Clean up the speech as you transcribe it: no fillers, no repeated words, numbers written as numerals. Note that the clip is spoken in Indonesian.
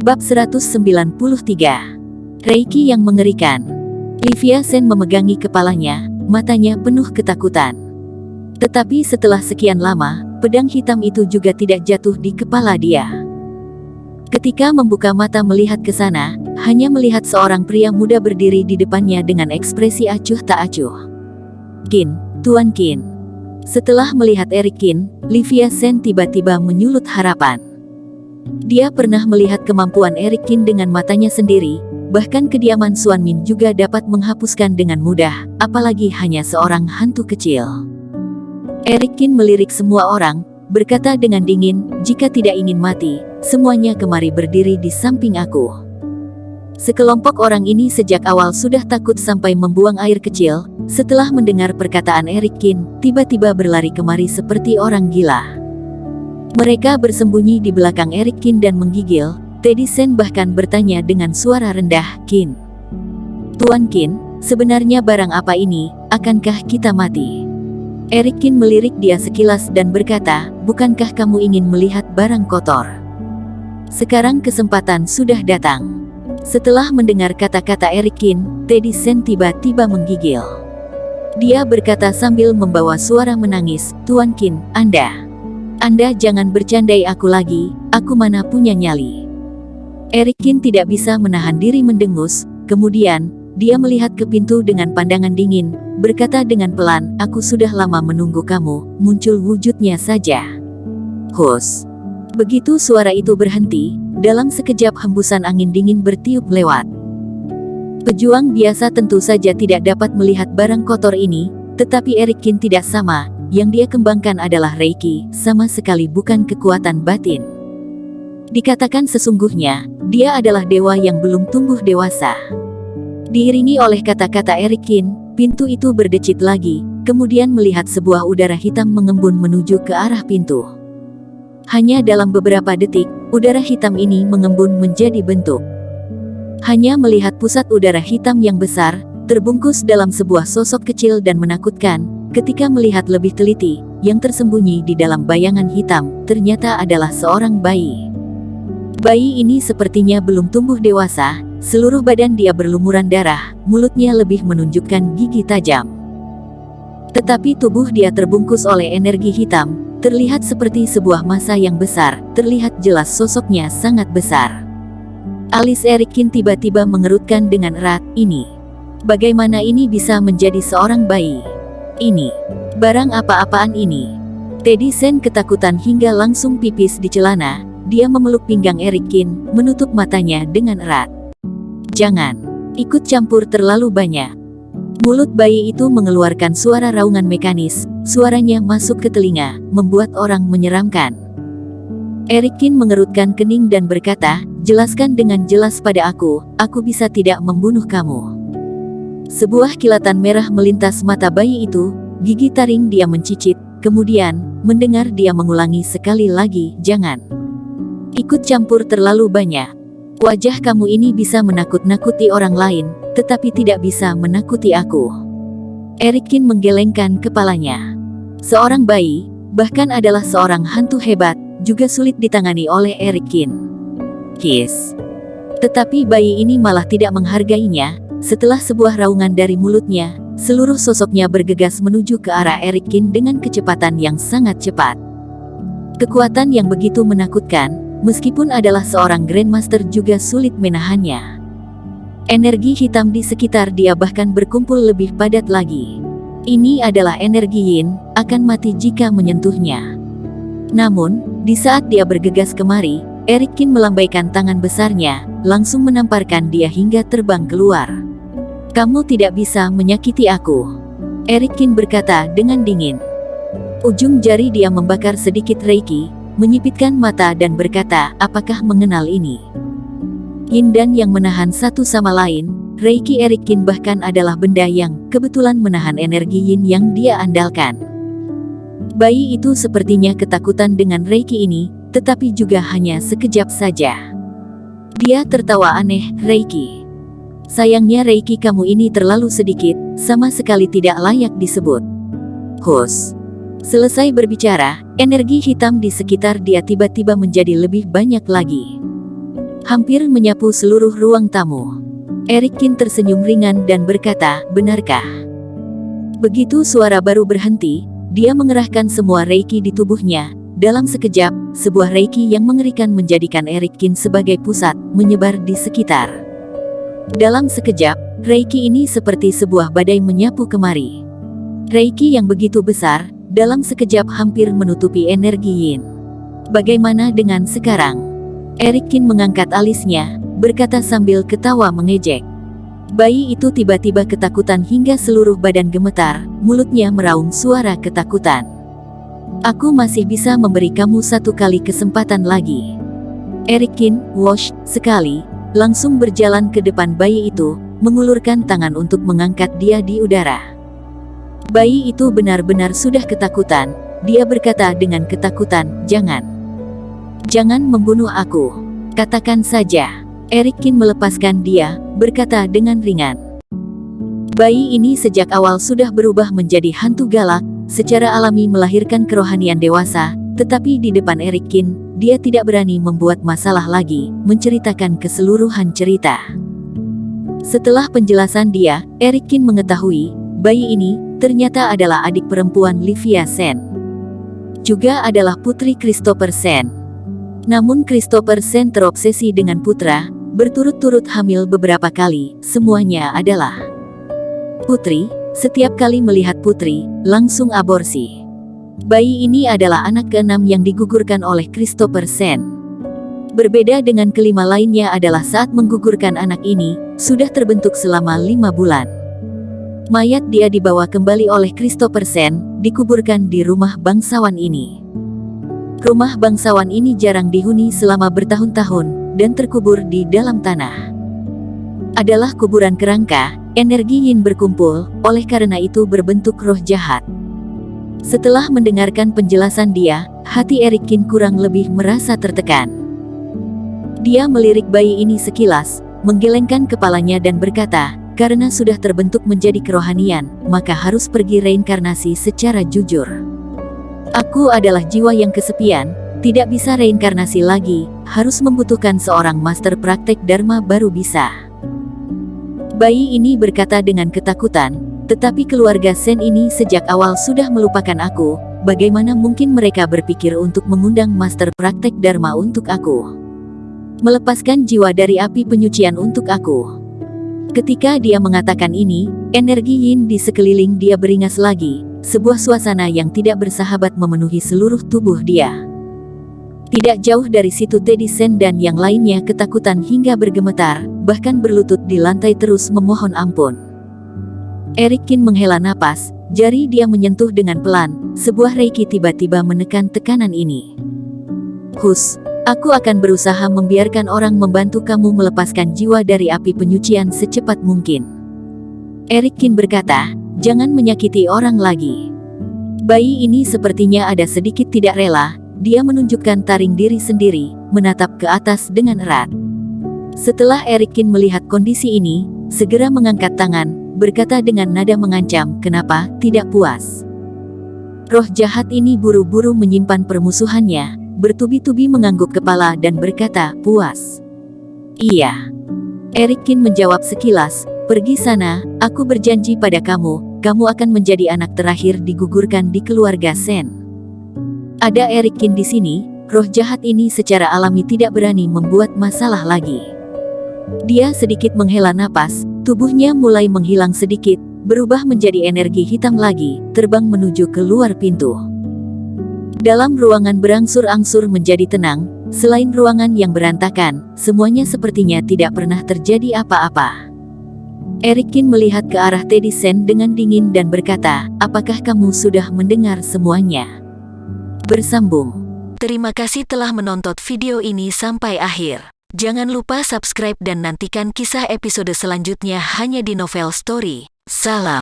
Bab 193. Reiki yang mengerikan. Livia Sen memegangi kepalanya, matanya penuh ketakutan. Tetapi setelah sekian lama, pedang hitam itu juga tidak jatuh di kepala dia. Ketika membuka mata melihat ke sana, hanya melihat seorang pria muda berdiri di depannya dengan ekspresi acuh tak acuh. "Qin, Tuan Qin." Setelah melihat Eric Qin, Livia Sen tiba-tiba menyulut harapan. Dia pernah melihat kemampuan Eric Qin dengan matanya sendiri, bahkan kediaman Xuan Min juga dapat menghapuskan dengan mudah, apalagi hanya seorang hantu kecil. Eric Qin melirik semua orang, berkata dengan dingin, "Jika tidak ingin mati, semuanya kemari berdiri di samping aku." Sekelompok orang ini sejak awal sudah takut sampai membuang air kecil. Setelah mendengar perkataan Eric Qin, tiba-tiba berlari kemari seperti orang gila. Mereka bersembunyi di belakang Eric Qin dan menggigil. Teddy Sen bahkan bertanya dengan suara rendah, "Qin, Tuan Qin, sebenarnya barang apa ini? Akankah kita mati?" Eric Qin melirik dia sekilas dan berkata, "Bukankah kamu ingin melihat barang kotor? Sekarang kesempatan sudah datang." Setelah mendengar kata-kata Eric Qin, Teddy Sen tiba-tiba menggigil. Dia berkata sambil membawa suara menangis, "Tuan Qin, Anda jangan bercandai aku lagi, aku mana punya nyali." Eric Qin tidak bisa menahan diri mendengus, kemudian, dia melihat ke pintu dengan pandangan dingin, berkata dengan pelan, "Aku sudah lama menunggu kamu, muncul wujudnya saja." Hus. Begitu suara itu berhenti, dalam sekejap hembusan angin dingin bertiup lewat. Pejuang biasa tentu saja tidak dapat melihat barang kotor ini, tetapi Eric Qin tidak sama, yang dia kembangkan adalah Reiki, sama sekali bukan kekuatan batin. Dikatakan sesungguhnya, dia adalah dewa yang belum tumbuh dewasa. Diiringi oleh kata-kata Eric Qin, pintu itu berdecit lagi, kemudian melihat sebuah udara hitam mengembun menuju ke arah pintu. Hanya dalam beberapa detik, udara hitam ini mengembun menjadi bentuk. Hanya melihat pusat udara hitam yang besar, terbungkus dalam sebuah sosok kecil dan menakutkan, ketika melihat lebih teliti, yang tersembunyi di dalam bayangan hitam, ternyata adalah seorang bayi. Bayi ini sepertinya belum tumbuh dewasa, seluruh badan dia berlumuran darah, mulutnya lebih menunjukkan gigi tajam. Tetapi tubuh dia terbungkus oleh energi hitam, terlihat seperti sebuah massa yang besar, terlihat jelas sosoknya sangat besar. Alis Eric Qin tiba-tiba mengerutkan dengan erat, bagaimana ini bisa menjadi seorang bayi? Ini, barang apa-apaan ini? Teddy Sen ketakutan hingga langsung pipis di celana. Dia memeluk pinggang Eric Qin, menutup matanya dengan erat. "Jangan ikut campur terlalu banyak." Mulut bayi itu mengeluarkan suara raungan mekanis, suaranya masuk ke telinga, membuat orang menyeramkan. Eric Qin mengerutkan kening dan berkata, "Jelaskan dengan jelas pada aku bisa tidak membunuh kamu." Sebuah kilatan merah melintas mata bayi itu, gigi taring dia mencicit, kemudian, mendengar dia mengulangi sekali lagi, "Jangan ikut campur terlalu banyak. Wajah kamu ini bisa menakut-nakuti orang lain, tetapi tidak bisa menakuti aku." Eric Qin menggelengkan kepalanya. Seorang bayi, bahkan adalah seorang hantu hebat, juga sulit ditangani oleh Eric Qin. Kiss. Tetapi bayi ini malah tidak menghargainya. Setelah sebuah raungan dari mulutnya, seluruh sosoknya bergegas menuju ke arah Eric Qin dengan kecepatan yang sangat cepat. Kekuatan yang begitu menakutkan, meskipun adalah seorang Grandmaster juga sulit menahannya. Energi hitam di sekitar dia bahkan berkumpul lebih padat lagi. Ini adalah energi Yin, akan mati jika menyentuhnya. Namun, di saat dia bergegas kemari, Eric Qin melambaikan tangan besarnya, langsung menamparkan dia hingga terbang keluar. "Kamu tidak bisa menyakiti aku," Eric Qin berkata dengan dingin. Ujung jari dia membakar sedikit Reiki, menyipitkan mata dan berkata, "Apakah mengenal ini?" Yin dan yang menahan satu sama lain, Reiki Eric Qin bahkan adalah benda yang kebetulan menahan energi Yin yang dia andalkan. Bayi itu sepertinya ketakutan dengan Reiki ini, tetapi juga hanya sekejap saja. Dia tertawa aneh, "Reiki. Sayangnya Reiki kamu ini terlalu sedikit, sama sekali tidak layak disebut." Hus. Selesai berbicara, energi hitam di sekitar dia tiba-tiba menjadi lebih banyak lagi. hampir menyapu seluruh ruang tamu. Eric Kin tersenyum ringan dan berkata, benarkah? Begitu suara baru berhenti, dia mengerahkan semua reiki di tubuhnya. Dalam sekejap, sebuah reiki yang mengerikan menjadikan Eric Kin sebagai pusat, menyebar di sekitar. Dalam sekejap, reiki ini seperti sebuah badai menyapu kemari. Reiki yang begitu besar, dalam sekejap hampir menutupi energi Yin. Bagaimana dengan sekarang? Eric Kin mengangkat alisnya, berkata sambil ketawa mengejek. Bayi itu tiba-tiba ketakutan hingga seluruh badan gemetar, mulutnya meraung suara ketakutan. Aku masih bisa memberi kamu satu kali kesempatan lagi. Eric Kin, wosh, sekali, langsung berjalan ke depan bayi itu, mengulurkan tangan untuk mengangkat dia di udara. Bayi itu benar-benar sudah ketakutan, dia berkata dengan ketakutan, jangan. Jangan membunuh aku. Katakan saja. Eric Kin melepaskan dia, berkata dengan ringan. Bayi ini sejak awal sudah berubah menjadi hantu galak, secara alami melahirkan kerohanian dewasa, tetapi di depan Eric Kin, dia tidak berani membuat masalah lagi, menceritakan keseluruhan cerita. Setelah penjelasan dia, Eric Kin mengetahui, bayi ini ternyata adalah adik perempuan Livia Sen. Juga adalah putri Christopher Sen. Namun Christopher Sen terobsesi dengan putra, berturut-turut hamil beberapa kali, semuanya adalah putri. Setiap kali melihat putri, langsung aborsi. Bayi ini adalah anak ke-6 yang digugurkan oleh Christopher Sen. Berbeda dengan kelima lainnya adalah saat menggugurkan anak ini, sudah terbentuk selama 5 bulan. Mayat dia dibawa kembali oleh Christopher Sen, dikuburkan di rumah bangsawan ini. Rumah bangsawan ini jarang dihuni selama bertahun-tahun, dan terkubur di dalam tanah. Adalah kuburan kerangka, energi Yin berkumpul, oleh karena itu berbentuk roh jahat. Setelah mendengarkan penjelasan dia, hati Eric Kin kurang lebih merasa tertekan. Dia melirik bayi ini sekilas, menggelengkan kepalanya dan berkata, karena sudah terbentuk menjadi kerohanian, maka harus pergi reinkarnasi secara jujur. Aku adalah jiwa yang kesepian, tidak bisa reinkarnasi lagi, harus membutuhkan seorang master praktek dharma baru bisa. Bayi ini berkata dengan ketakutan, tetapi keluarga Sen ini sejak awal sudah melupakan aku, bagaimana mungkin mereka berpikir untuk mengundang master praktek dharma untuk aku? Melepaskan jiwa dari api penyucian untuk aku. Ketika dia mengatakan ini, energi Yin di sekeliling dia beringas lagi, sebuah suasana yang tidak bersahabat memenuhi seluruh tubuh dia. Tidak jauh dari situ Teddy Sen dan yang lainnya ketakutan hingga bergemetar, bahkan berlutut di lantai terus memohon ampun. Eric Kin menghela napas, jari dia menyentuh dengan pelan, sebuah reiki tiba-tiba menekan tekanan ini. Hus, aku akan berusaha membiarkan orang membantu kamu melepaskan jiwa dari api penyucian secepat mungkin. Eric Kin berkata, jangan menyakiti orang lagi. Bayi ini sepertinya ada sedikit tidak rela. Dia menunjukkan taring diri sendiri, menatap ke atas dengan erat. Setelah Eric Kin melihat kondisi ini, segera mengangkat tangan, berkata dengan nada mengancam, kenapa tidak puas? Roh jahat ini buru-buru menyimpan permusuhannya, bertubi-tubi mengangguk kepala dan berkata, puas. Iya. Eric Kin menjawab sekilas, pergi sana, aku berjanji pada kamu, kamu akan menjadi anak terakhir digugurkan di keluarga Sen. Ada Eric Kin di sini, roh jahat ini secara alami tidak berani membuat masalah lagi. Dia sedikit menghela napas, tubuhnya mulai menghilang sedikit, berubah menjadi energi hitam lagi, terbang menuju keluar pintu. Dalam ruangan berangsur-angsur menjadi tenang, selain ruangan yang berantakan, semuanya sepertinya tidak pernah terjadi apa-apa. Eric Kin melihat ke arah Teddy Sen dengan dingin dan berkata, apakah kamu sudah mendengar semuanya? Bersambung. Terima kasih telah menonton video ini sampai akhir. Jangan lupa subscribe dan nantikan kisah episode selanjutnya hanya di Novel Story. Salam.